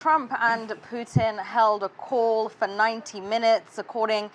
Trump and Putin held a call for 90 minutes, according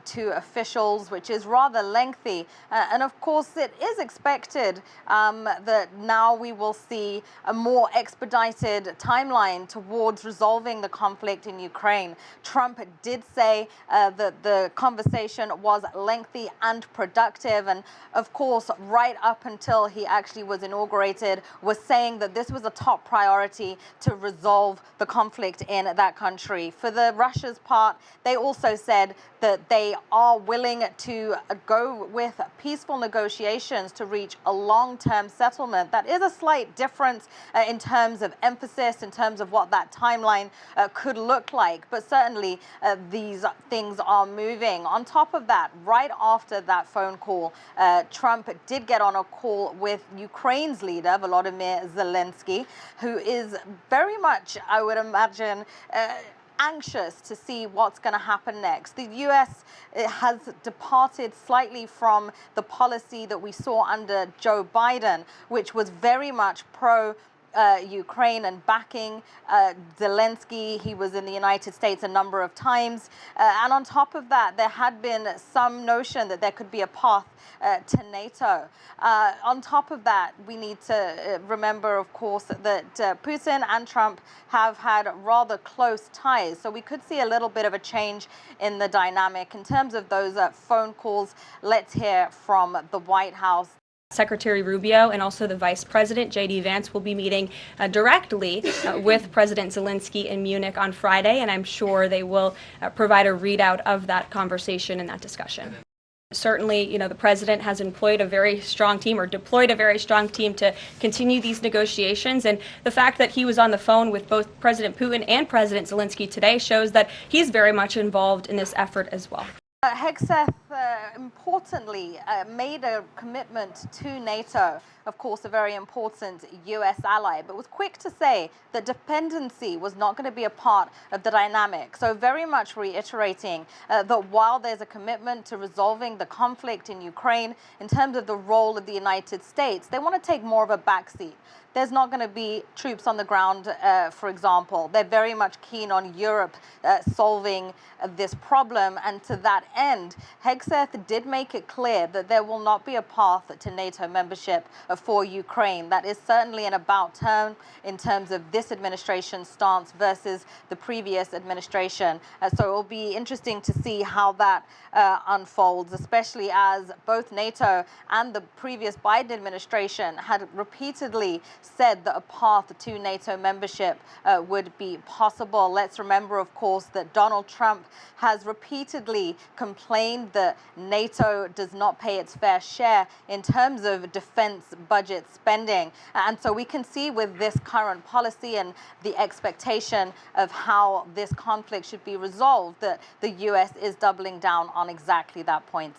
to officials, which is rather lengthy. And of course, it is expected that now we will see a more expedited timeline towards resolving the conflict in Ukraine. Trump did say that the conversation was lengthy and productive. And of course, right up until he actually was inaugurated, was saying that this was a top priority to resolve the conflict in that country. For Russia's part, they also said that they are willing to go with peaceful negotiations to reach a long-term settlement. That is a slight difference in terms of emphasis, in terms of what that timeline could look like. But certainly these things are moving. On top of that, right after that phone call, Trump did get on a call with Ukraine's leader, Volodymyr Zelenskyy, who is very much, I would imagine, anxious to see what's going to happen next. The U.S. has departed slightly from the policy that we saw under Joe Biden, which was very much Ukraine and backing Zelenskyy. He was in the United States a number of times. And on top of that, there had been some notion that there could be a path to NATO. On top of that, we need to remember, of course, that Putin and Trump have had rather close ties. So we could see a little bit of a change in the dynamic. In terms of those phone calls, let's hear from the White House. Secretary Rubio and also the Vice President, J.D. Vance, will be meeting directly with President Zelenskyy in Munich on Friday, and I'm sure they will provide a readout of that conversation and that discussion. Certainly, the president has employed a very strong team, or deployed a very strong team, to continue these negotiations. And the fact that he was on the phone with both President Putin and President Zelenskyy today shows that he's very much involved in this effort as well. Hegseth, importantly, made a commitment to NATO, of course, a very important U.S. ally, but was quick to say that dependency was not going to be a part of the dynamic. So very much reiterating that while there's a commitment to resolving the conflict in Ukraine, in terms of the role of the United States, they want to take more of a backseat. There's not going to be troops on the ground, for example. They're very much keen on Europe solving this problem. And to that end, Hegseth did make it clear that there will not be a path to NATO membership for Ukraine. That is certainly an about turn in terms of this administration's stance versus the previous administration. So it will be interesting to see how that unfolds, especially as both NATO and the previous Biden administration had repeatedly said that a path to NATO membership would be possible. Let's remember, of course, that Donald Trump has repeatedly complained that NATO does not pay its fair share in terms of defense budget spending. And so we can see with this current policy and the expectation of how this conflict should be resolved that the U.S. is doubling down on exactly that point.